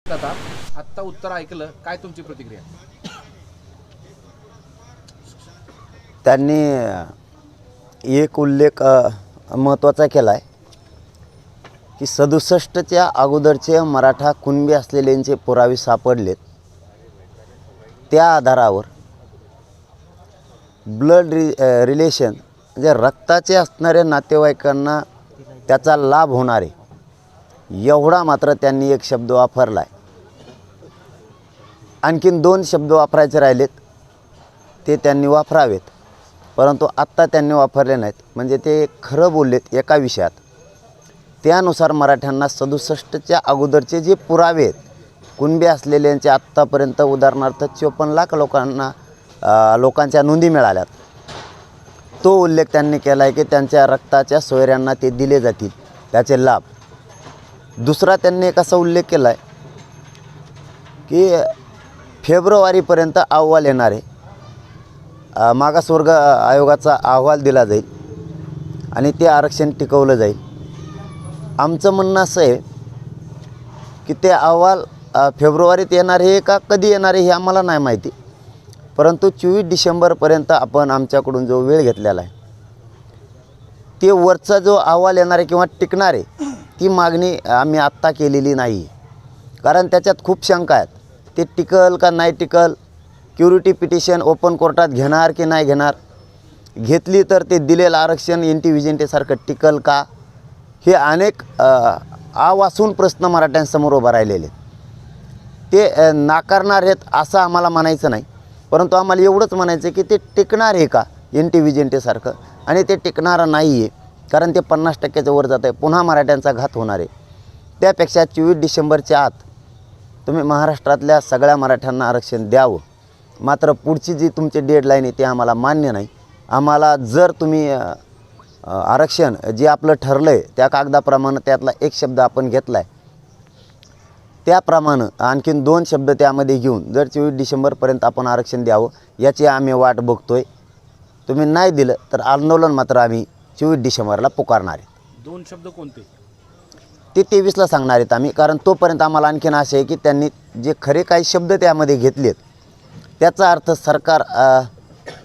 आता आत्ता उत्तर ऐकलं, काय तुमची प्रतिक्रिया? त्यांनी एक उल्लेख महत्त्वाचा केला आहे की 67च्या अगोदरचे मराठा कुणबी असलेल्यांचे पुरावे सापडलेत. त्या आधारावर ब्लड रिलेशन म्हणजे रक्ताचे असणाऱ्या नातेवाईकांना त्याचा लाभ होणार आहे, एवढा मात्र त्यांनी एक शब्द वापरला आहे. आणखीन 2 शब्द वापरायचे राहिलेत, ते त्यांनी वापरावेत, परंतु आत्ता त्यांनी वापरले नाहीत. म्हणजे ते खरं बोललेत एका विषयात. त्यानुसार मराठ्यांना 67च्या अगोदरचे जे पुरावे आहेत कुणबी असलेल्यांचे आत्तापर्यंत उदाहरणार्थ 54 लाख लोकांच्या नोंदी मिळाल्यात. तो उल्लेख त्यांनी केला आहे की त्यांच्या रक्ताच्या सोयऱ्यांना ते दिले जातील, त्याचे लाभ. दुसरा त्यांनी एक असा उल्लेख केला आहे की फेब्रुवारीपर्यंत अहवाल येणार आहे, मागासवर्ग आयोगाचा अहवाल दिला जाईल आणि ते आरक्षण टिकवलं जाईल. आमचं म्हणणं असं आहे की ते अहवाल फेब्रुवारीत येणार आहे का कधी येणार आहे हे आम्हाला नाही माहिती, परंतु 24 डिसेंबरपर्यंत आपण आमच्याकडून जो वेळ घेतलेला आहे ते वरचा जो अहवाल येणार आहे किंवा टिकणार आहे ती मागणी आम्ही आत्ता केलेली नाही. कारण त्याच्यात खूप शंका आहेत, ते टिकल का नाही टिकल, क्युरिटी पिटिशन ओपन कोर्टात घेणार की नाही घेणार, घेतली तर ते दिलेलं आरक्षण एनटी विजेंटेसारखं टिकल का, हे अनेक आवासून प्रश्न मराठ्यांसमोर उभा राहिलेले. ते नाकारणार आहेत असं आम्हाला म्हणायचं नाही, परंतु आम्हाला एवढंच म्हणायचं की ते टिकणार आहे का एनटी विजेंटेसारखं, आणि ते टिकणारं नाही आहे. कारण ते 50%च्या वर जात आहे, पुन्हा मराठ्यांचा घात होणार आहे. त्यापेक्षा 24 डिसेंबरच्या आत तुम्ही महाराष्ट्रातल्या सगळ्या मराठ्यांना आरक्षण द्यावं. मात्र पुढची जी तुमची डेडलाईन आहे ते आम्हाला मान्य नाही. आम्हाला जर तुम्ही आरक्षण जे आपलं ठरलं आहे त्या कागदाप्रमाणे त्यातला एक शब्द आपण घेतला आहे, त्याप्रमाणे आणखीन 2 शब्द त्यामध्ये घेऊन जर 24 डिसेंबरपर्यंत आपण आरक्षण द्यावं याची आम्ही वाट बघतो आहे. तुम्ही नाही दिलं तर आंदोलन मात्र आम्ही 24 डिसेंबरला पुकारणार आहे. 2 शब्द कोणते? ते 23ला सांगणार आहेत आम्ही. कारण तोपर्यंत आम्हाला आणखीन असं आहे की त्यांनी जे खरे काही शब्द त्यामध्ये घेतलेत त्याचा अर्थ सरकार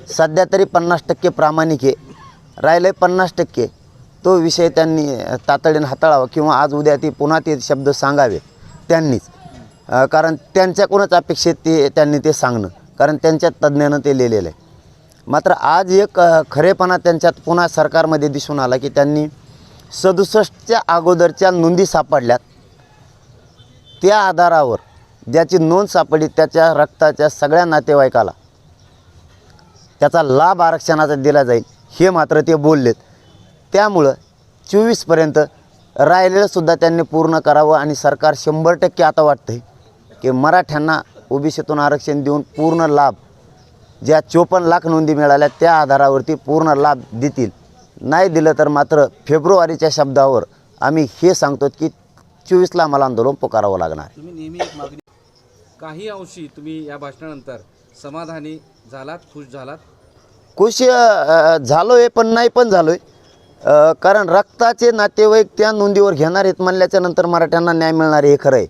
सध्या तरी 50% प्रामाणिक आहे, राहिलं आहे 50%. तो विषय त्यांनी तातडीने हाताळावा किंवा आज उद्या ती पुन्हा ते शब्द सांगावे त्यांनीच. कारण त्यांच्याकडूनच अपेक्षित त्यांनी ते सांगणं, कारण त्यांच्या तज्ज्ञानं ते लिहिलेलं आहे. मात्र आज एक खरेपणा त्यांच्यात पुन्हा सरकारमध्ये दिसून आला की त्यांनी 67च्या अगोदरच्या नोंदी सापडल्यात, त्या आधारावर ज्याची नोंद सापडली त्याच्या रक्ताच्या सगळ्या नातेवाईकाला त्याचा लाभ आरक्षणाचा दिला जाईल, हे मात्र ते बोललेत. त्यामुळं 24पर्यंत राहिलेलंसुद्धा त्यांनी पूर्ण करावं. आणि सरकार 100% आता वाटतं आहे की मराठ्यांना ओबीसीतून आरक्षण देऊन पूर्ण लाभ, ज्या 54 लाख नोंदी मिळाल्या त्या आधारावरती पूर्ण लाभ देतील. नाही दिलं तर मात्र फेब्रुवारीच्या शब्दावर आम्ही हे सांगतो की 24ला आम्हाला आंदोलन पुकारावं लागणार. तुम्ही नेहमी एक मागणी, काही अंशी तुम्ही या भाषणानंतर समाधानी झालात, खुश झालात? खुश झालो आहे पण नाही पण झालो आहे. कारण रक्ताचे नातेवाईक त्या नोंदीवर घेणार आहेत म्हणल्याच्यानंतर मराठ्यांना न्याय मिळणार आहे हे खरं आहे.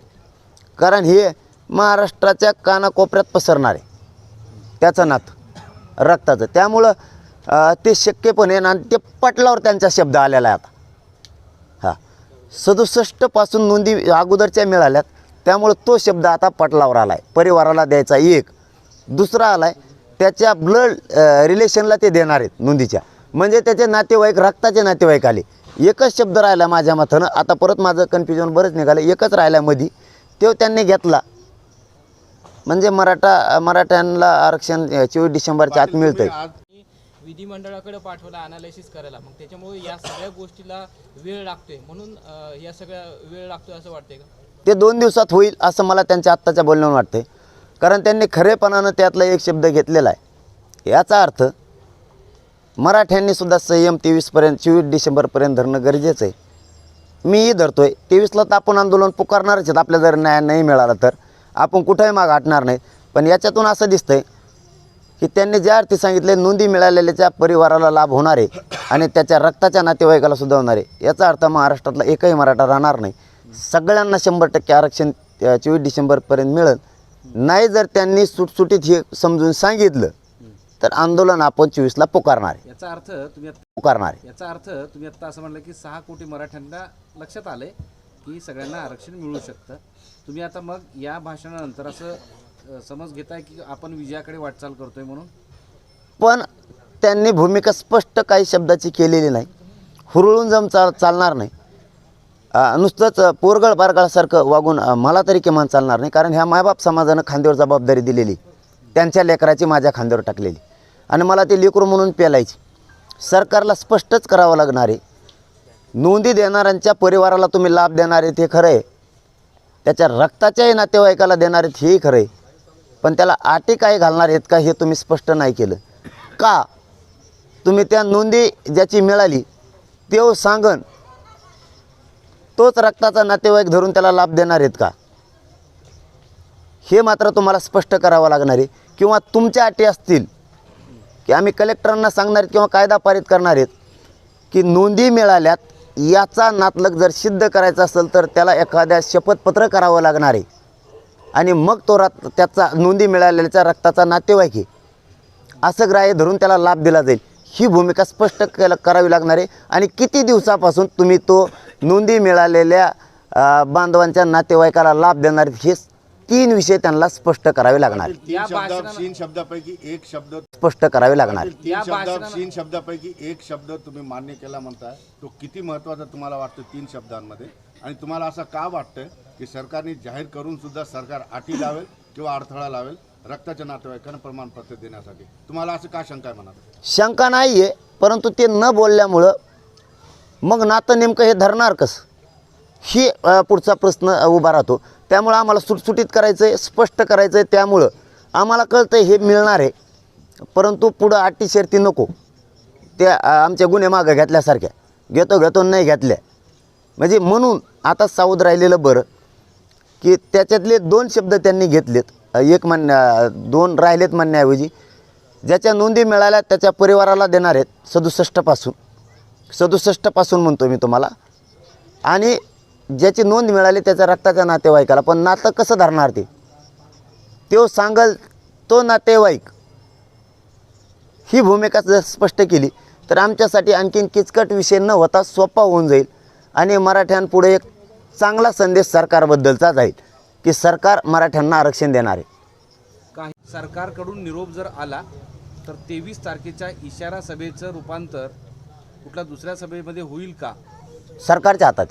कारण हे महाराष्ट्राच्या कानाकोपऱ्यात पसरणार आहे त्याचं नातं रक्ताचं. त्यामुळं ते शक्य पण आहे आणि ते पटलावर त्यांचा शब्द आलेला आहे आता. हां, 67पासून नोंदी अगोदरच्या मिळाल्यात, त्यामुळं तो शब्द आता पटलावर आला आहे. परिवाराला द्यायचा एक, दुसरा आला आहे त्याच्या ब्लड रिलेशनला ते देणार आहेत नोंदीच्या, म्हणजे त्याचे नातेवाईक रक्ताचे नातेवाईक आले. एकच शब्द राहिला माझ्या मतानं. आता परत माझं कन्फ्युजन बरंच निघालं, एकच राहिला मध्ये, तो त्यांनी घेतला. म्हणजे मराठ्यांना आरक्षण 24 डिसेंबरच्या आत मिळतं आहे. विधिमंडळाकडे पाठवला अनालिसिस करायला, मग त्याच्यामुळे या सगळ्या गोष्टीला वेळ लागतोय, म्हणून या सगळ्या वेळ लागतोय असं वाटतंय का? ते 2 दिवसात होईल असं मला त्यांच्या आत्ताच्या बोलण्यावर वाटतंय. कारण त्यांनी खरेपणानं त्यातला एक शब्द घेतलेला आहे. याचा अर्थ मराठ्यांनी सुद्धा संयम 24 डिसेंबरपर्यंत धरणं गरजेचं आहे. मीही धरतो आहे. 23ला तर आपण आंदोलन पुकारणारच आहेत. आपल्या जर न्याय नाही मिळाला तर आपण कुठेही माग हटणार नाही. पण याच्यातून असं दिसतंय की त्यांनी ज्या अर्थी सांगितले नोंदी मिळालेल्याच्या परिवाराला लाभ होणार आहे आणि त्याच्या रक्ताच्या नातेवाईकाला सुद्धा होणार आहे, याचा अर्थ महाराष्ट्रातला एकही मराठा राहणार नाही. सगळ्यांना 100% आरक्षण 24 डिसेंबरपर्यंत मिळेल. नाही जर त्यांनी सुटसुटीत हे समजून सांगितलं तर आंदोलन आपण 24ला पुकारणार आहे. याचा अर्थ तुम्ही आता असं म्हणलं की 6 कोटी मराठ्यांना लक्षात आलंय की सगळ्यांना आरक्षण मिळू शकतं. तुम्ही आता मग या भाषणानंतर असं समज घेताय की आपण विजयाकडे वाटचाल करतोय म्हणून? पण त्यांनी भूमिका स्पष्ट काही शब्दाची केलेली नाही. हुरळून जम चालणार नाही. नुसतंच पोरगळ बारगळासारखं वागून मला तरी किमान चालणार नाही. कारण ह्या मायबाप समाजानं खांद्यावर जबाबदारी दिलेली, त्यांच्या लेकराची माझ्या खांद्यावर टाकलेली आणि मला ते लेकरू म्हणून पेलायची. सरकारला स्पष्टच करावं लागणार आहे. नोंदी देणाऱ्यांच्या परिवाराला तुम्ही लाभ देणार आहेत हे खरं आहे, त्याच्या रक्ताच्याही नातेवाईकाला देणार आहेत हेही खरं आहे, पण त्याला अटी काय घालणार आहेत का हे तुम्ही स्पष्ट नाही केलं. का तुम्ही त्या नोंदी ज्याची मिळाली तो सांगन तोच रक्ताचा नातेवाईक धरून त्याला लाभ देणार आहेत का हे मात्र तुम्हाला स्पष्ट करावं लागणार आहे. किंवा तुमच्या अटी असतील की आम्ही कलेक्टरांना सांगणार आहेत किंवा कायदा पारित करणार आहेत की नोंदी मिळाल्यात याचा नातलग जर सिद्ध करायचा असेल तर त्याला एखाद्या शपथपत्र करावं लागणार आहे आणि मग तो त्याचा नोंदी मिळालेल्याच्या रक्ताचा नातेवाईक आहे असं ग्राह्य धरून त्याला लाभ दिला जाईल. ही भूमिका स्पष्ट करावी लागणार आहे. आणि किती दिवसापासून तुम्ही तो नोंदी मिळालेल्या बांधवांच्या नातेवाईकाला लाभ देणार आहेत हे 3 विषय त्यांना स्पष्ट करावे लागणार. 3 शब्दापैकी एक शब्द स्पष्ट करावे लागणार. 3 शब्दापैकी एक शब्द तुम्ही मान्य केला म्हणताय, तो किती महत्त्वाचा तुम्हाला वाटतं 3 शब्दांमध्ये? आणि तुम्हाला असं का वाटतं की सरकारने जाहीर करून सुद्धा सरकार अटी लावेल किंवा अडथळा लावेल रक्ताच्या नातेवाईकांना प्रमाणपत्र देण्यासाठी? तुम्हाला असं का शंका आहे मनात? शंका नाही आहे, परंतु ते न बोलल्यामुळं मग नातं नेमकं हे धरणार कसं ही पुढचा प्रश्न उभा राहतो. त्यामुळं आम्हाला सुटसुटीत करायचं आहे, स्पष्ट करायचं आहे. त्यामुळं आम्हाला कळतं आहे हे मिळणार आहे, परंतु पुढं अटी शर्ती नको. त्या आमच्या गुन्हे मागं घेतल्यासारख्या घेतो नाही घेतल्या म्हणजे म्हणून आता सावध राहिलेलं बरं की त्याच्यातले 2 शब्द त्यांनी घेतलेत. एक 2 राहिलेत म्हणण्याऐवजी ज्याच्या नोंदी मिळाल्या त्याच्या परिवाराला देणार आहेत 67पासून म्हणतो मी तुम्हाला. आणि ज्याची नोंद मिळाली त्याच्या रक्ताच्या नातेवाईकाला. पण नातं कसं धरणार ते सांगल तो नातेवाईक. ही भूमिका जर स्पष्ट केली तर आमच्यासाठी आणखीन किचकट विषय न होता सोपा होऊन जाईल आणि मराठ्यांपुढे एक चांगला संदेश सरकारबद्दलचा जाईल की सरकार मराठ्यांना आरक्षण देणार आहे. काही सरकारकडून निरोप जर आला तर 23 तारखेच्या इशारा सभेचं रूपांतर कुठल्या दुसऱ्या सभेमध्ये होईल का? सरकारच्या हातात.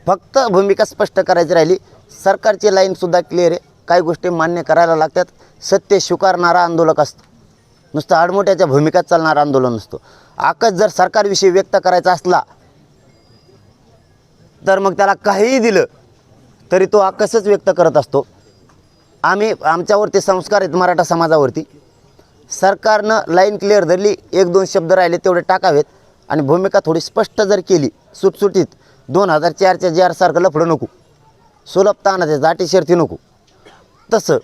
फक्त भूमिका स्पष्ट करायची राहिली. सरकारची लाईनसुद्धा क्लिअर आहे. काही गोष्टी मान्य करायला लागतात. सत्य स्वीकारणारा आंदोलक असतो, नुसतं आडमोठ्याच्या भूमिकात चालणारा आंदोलन नसतो. आकच जर सरकारविषयी व्यक्त करायचा असला तर मग त्याला काहीही दिलं तरी तो आकसच व्यक्त करत असतो. आमच्यावरती संस्कार आहेत मराठा समाजावरती. सरकारनं लाईन क्लिअर धरली, 1-2 शब्द राहिले तेवढे टाकावेत आणि भूमिका थोडी स्पष्ट जर केली सुटसुटीत. 2004च्या JR सारखं लफडं नको, सुलभ तानाचे जाटी शर्ती नको. तसं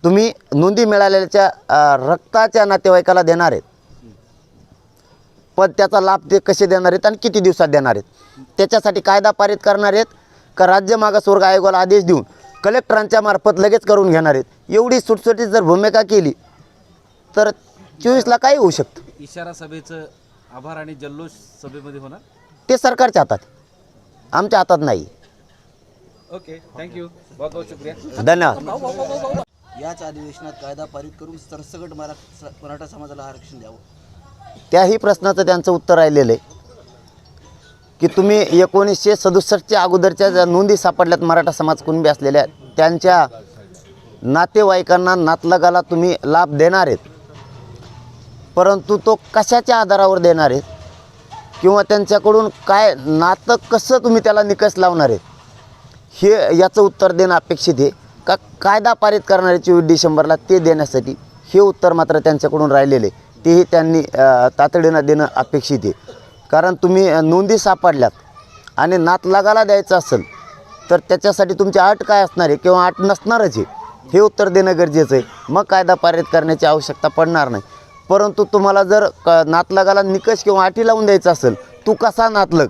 तुम्ही नोंदी मिळालेल्याच्या रक्ताच्या नातेवाईकाला देणार आहेत, पण त्याचा लाभ ते कसे देणार आहेत आणि किती दिवसात देणार आहेत त्याच्यासाठी कायदा पारित करणार आहेत का राज्य मागासवर्ग आयोगाला आदेश देऊन कलेक्टरांच्या मार्फत लगेच करून घेणार आहेत? एवढी सुटसुटीत जर भूमिका केली तर 24ला काय होऊ शकतं? इशारा सभेचं आभार आणि जल्लोष सभेमध्ये होणार ते सरकारच्या हातात, आमच्या हातात नाही. ओके, थँक्यू, बहुत बहुत शुक्रिया, धन्यवाद. याच अधिवेशनात कायदा पारित करून सरसकट मराठा समाजाला आरक्षण द्यावं. त्याही प्रश्नाचं त्यांचं उत्तर राहिलेलं आहे की तुम्ही 1967च्या अगोदरच्या ज्या नोंदी सापडल्यात मराठा समाज कुणबी असलेल्या त्यांच्या नातेवाईकांना नातलगाला तुम्ही लाभ देणार आहेत, परंतु तो कशाच्या आधारावर देणार आहेत किंवा त्यांच्याकडून काय नातं कसं तुम्ही त्याला निकष लावणार आहेत हे याचं उत्तर देणं अपेक्षित आहे. का कायदा पारित करणारे 24 डिसेंबरला ते देण्यासाठी हे उत्तर मात्र त्यांच्याकडून राहिलेले तेही त्यांनी तातडीनं देणं अपेक्षित आहे. कारण तुम्ही नोंदी सापडल्यात आणि नातलगाला द्यायचं असेल तर त्याच्यासाठी तुमची अट काय असणार आहे किंवा अट नसणारच आहे हे उत्तर देणं गरजेचं आहे. मग कायदा पारित करण्याची आवश्यकता पडणार नाही. परंतु तुम्हाला जर नातलगाला निकष किंवा अटी लावून द्यायचं असेल, तू कसा नातलग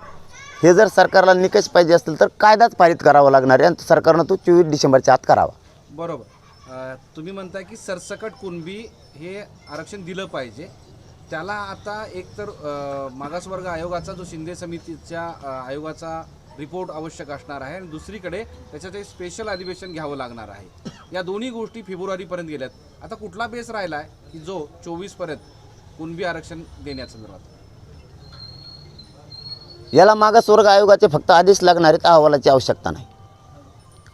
हे जर सरकारला निकष पाहिजे असतील तर कायदाच पारित करावा लागणार आहे आणि सरकारनं तो 24 डिसेंबरच्या आत करावा. बरोबर. तुम्ही म्हणताय की सरसकट कुणबी हे आरक्षण दिलं पाहिजे. त्याला आता एकतर मागासवर्ग आयोगाचा जो शिंदे समितीच्या आयोगाचा रिपोर्ट आवश्यक असणार आहे आणि दुसरीकडे त्याच्यात एक स्पेशल अधिवेशन घ्यावं लागणार आहे. या दोन्ही गोष्टी फेब्रुवारीपर्यंत गेल्यात. आता कुठला बेस राहिला आहे की जो 24पर्यंत कुणबी आरक्षण देण्यासंदर्भात? याला मागासवर्ग आयोगाचे फक्त आदेश लागणार आहेत, अहवालाची आवश्यकता नाही.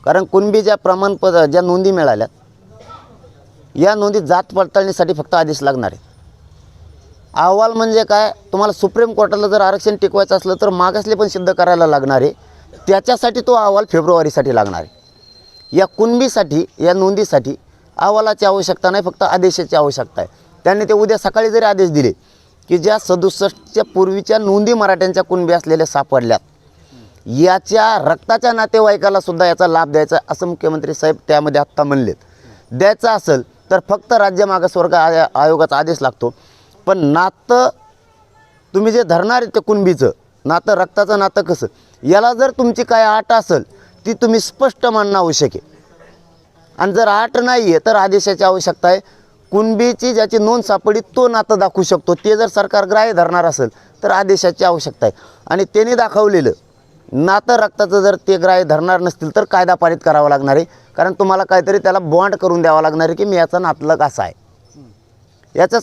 कारण कुणबी ज्या ज्या नोंदी मिळाल्यात या नोंदी जात पडताळणीसाठी फक्त आदेश लागणार आहेत. अहवाल म्हणजे काय, तुम्हाला सुप्रीम कोर्टाला जर आरक्षण टिकवायचं असलं तर मागासले पण सिद्ध करायला लागणार आहे. त्याच्यासाठी तो अहवाल फेब्रुवारीसाठी लागणार आहे. या कुणबीसाठी या नोंदीसाठी अहवालाची आवश्यकता नाही, फक्त आदेशाची आवश्यकता आहे. त्यांनी ते उद्या सकाळी जरी आदेश दिले की ज्या 67च्या पूर्वीच्या नोंदी मराठ्यांच्या कुणबी असलेल्या सापडल्यात याच्या रक्ताच्या नातेवाईकाला सुद्धा याचा लाभ द्यायचा असं मुख्यमंत्री साहेब त्यामध्ये आत्ता म्हणलेत. द्यायचा असेल तर फक्त राज्य मागासवर्ग आयोगाचा आदेश लागतो. पण नातं तुम्ही जे धरणार आहे ते कुणबीचं नातं, रक्ताचं नातं कसं, याला जर तुमची काय अट असेल ती तुम्ही स्पष्ट मांडणं आवश्यक आहे. आणि जर अट नाही आहे तर आदेशाची आवश्यकता आहे. कुणबीची ज्याची नोंद सापडी तो नातं दाखवू शकतो. ते जर सरकार ग्राह्य धरणार असेल तर आदेशाची आवश्यकता आहे. आणि त्यांनी दाखवलेलं नातं रक्ताचं जर ते ग्राह्य धरणार नसतील तर कायदा पारित करावा लागणार आहे. कारण तुम्हाला काहीतरी त्याला बॉन्ड करून द्यावा लागणार आहे की मी याचा नातलग असा आहे. याच्या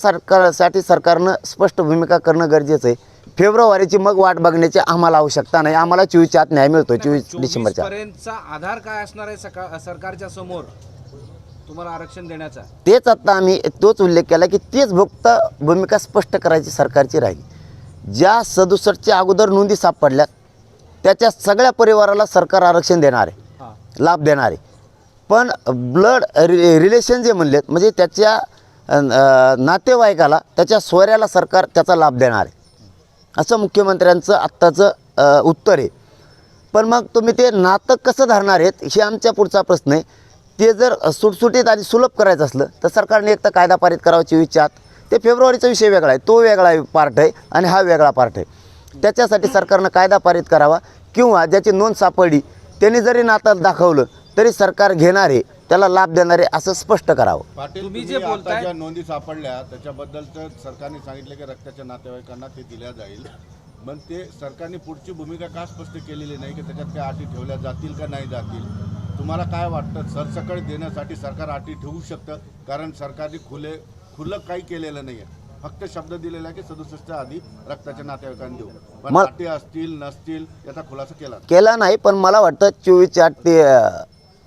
सरकारनं स्पष्ट भूमिका करणं गरजेचं आहे. फेब्रुवारीची मग वाट बघण्याची आम्हाला आवश्यकता नाही. आम्हाला 24च्या आत न्याय मिळतो. 24 डिसेंबरच्या पर्यंतचा आधार काय असणार आहे सरकारच्या समोर तुम्हाला आरक्षण देण्याचा? तेच आता आम्ही तोच उल्लेख केला की तेच फक्त भूमिका स्पष्ट करायची सरकारची राहिली. ज्या 67च्या अगोदर नोंदी सापडल्यात त्याच्या सगळ्या परिवाराला सरकार आरक्षण देणार आहे, लाभ देणार आहे. पण ब्लड रिलेशन जे म्हणलेत म्हणजे त्याच्या नातेवाईकाला, त्याच्या सोयऱ्याला सरकार त्याचा लाभ देणार आहे असं मुख्यमंत्र्यांचं आत्ताचं उत्तर आहे. पण मग तुम्ही ते नातं कसं धरणार आहेत हे आमच्या पुढचा प्रश्न आहे. ते जर सुटसुटीत आणि सुलभ करायचं असलं तर सरकारने एक तर कायदा पारित करावा 24च्या आत. ते फेब्रुवारीचा विषय वेगळा आहे, तो वेगळा पार्ट आहे आणि हा वेगळा पार्ट आहे. त्याच्यासाठी सरकारनं कायदा पारित करावा किंवा ज्याची नोंद सापडली त्यांनी जरी नातं दाखवलं तरी सरकार घेणार आहे, त्याला लाभ देणार आहे असं स्पष्ट करावं. पाटील, तुम्ही जे तुम्ही आता बोलताय- ज्या नोंदी सापडल्या त्याच्याबद्दल तर सरकारने सांगितलं की रक्ताच्या नातेवाईकांना ते दिल्या जाईल. पण ते सरकारने पुढची भूमिका का स्पष्ट केलेली नाही की त्याच्यात काय अटी ठेवल्या जातील का नाही जातील? तुम्हाला काय वाटतं, सरसकट देण्यासाठी सरकार अटी ठेवू शकतं? कारण सरकारने खुलं काही केलेलं नाही आहे, फक्त शब्द दिलेला आहे की 67च्या आधी रक्ताच्या नातेवाईकांना देऊ. पण अटी असतील नसतील याचा खुलासा केला नाही. पण मला वाटतं 24च्या आत ते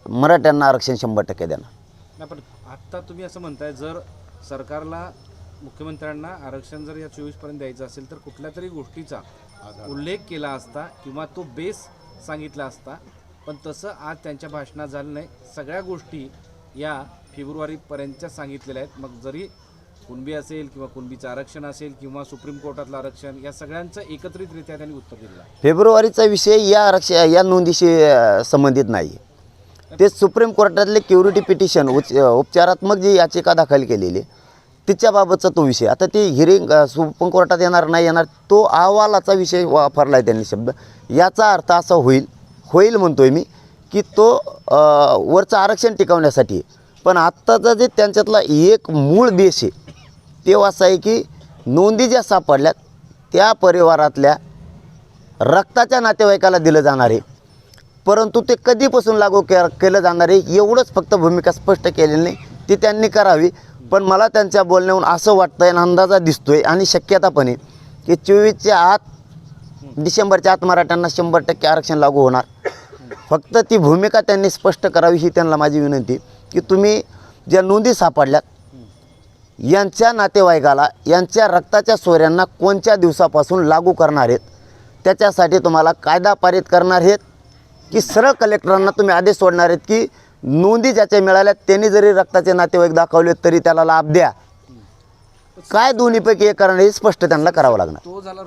मराठ्यांना आरक्षण 100% देणार. नाही, पण आत्ता तुम्ही असं म्हणताय जर सरकारला मुख्यमंत्र्यांना आरक्षण जर या 24पर्यंत द्यायचं असेल तर कुठल्या तरी गोष्टीचा उल्लेख केला असता किंवा तो बेस सांगितला असता. पण तसं आज त्यांच्या भाषणात झालं नाही. सगळ्या गोष्टी या फेब्रुवारीपर्यंतच्या सांगितलेल्या आहेत. मग जरी कुणबी असेल किंवा कुणबीचं आरक्षण असेल किंवा सुप्रीम कोर्टातलं आरक्षण, या सगळ्यांचं एकत्रितरित्या त्यांनी उत्तर दिलेलं आहे. फेब्रुवारीचा विषय या नोंदीशी संबंधित नाही. ते सुप्रीम कोर्टातले क्युरिटी पिटिशन उपचारात्मक जी याचिका दाखल केलेली तिच्याबाबतचा तो विषय. आता ती हिअरिंग सुप्रीम कोर्टात येणार नाही येणार तो अहवालाचा विषय वापरला आहे त्यांनी शब्द. याचा अर्थ असा होईल म्हणतोय मी की तो वरचं आरक्षण टिकवण्यासाठी. पण आत्ताचा जे त्यांच्यातला एक मूळ बेस आहे ते असं आहे की नोंदी ज्या सापडल्यात त्या परिवारातल्या रक्ताच्या नातेवाईकाला दिलं जाणार आहे. परंतु ते कधीपासून लागू केलं जाणार आहे एवढंच फक्त भूमिका स्पष्ट केलेली नाही, ती त्यांनी करावी. पण मला त्यांच्या बोलण्याहून असं वाटतं आहे, अंदाजा दिसतो आहे आणि शक्यता पण आहे की 24च्या आत डिसेंबरच्या आत मराठ्यांना 100% आरक्षण लागू होणार. फक्त ती भूमिका त्यांनी स्पष्ट करावी ही त्यांना माझी विनंती की तुम्ही ज्या नोंदी सापडल्यात यांच्या नातेवाईकाला, यांच्या रक्ताच्या सोयऱ्यांना कोणत्या दिवसापासून लागू करणार आहेत, त्याच्यासाठी तुम्हाला कायदा पारित करणार आहेत की सरळ कलेक्टरांना तुम्ही आदेश सोडणार आहेत की नोंदी ज्याच्या मिळाल्या त्यांनी जरी रक्ताचे नातेवाईक दाखवले तरी त्याला लाभ द्या. काय दोन्हीपैकी एक करणार हे स्पष्ट त्यांना करावं लागणार. तो झाला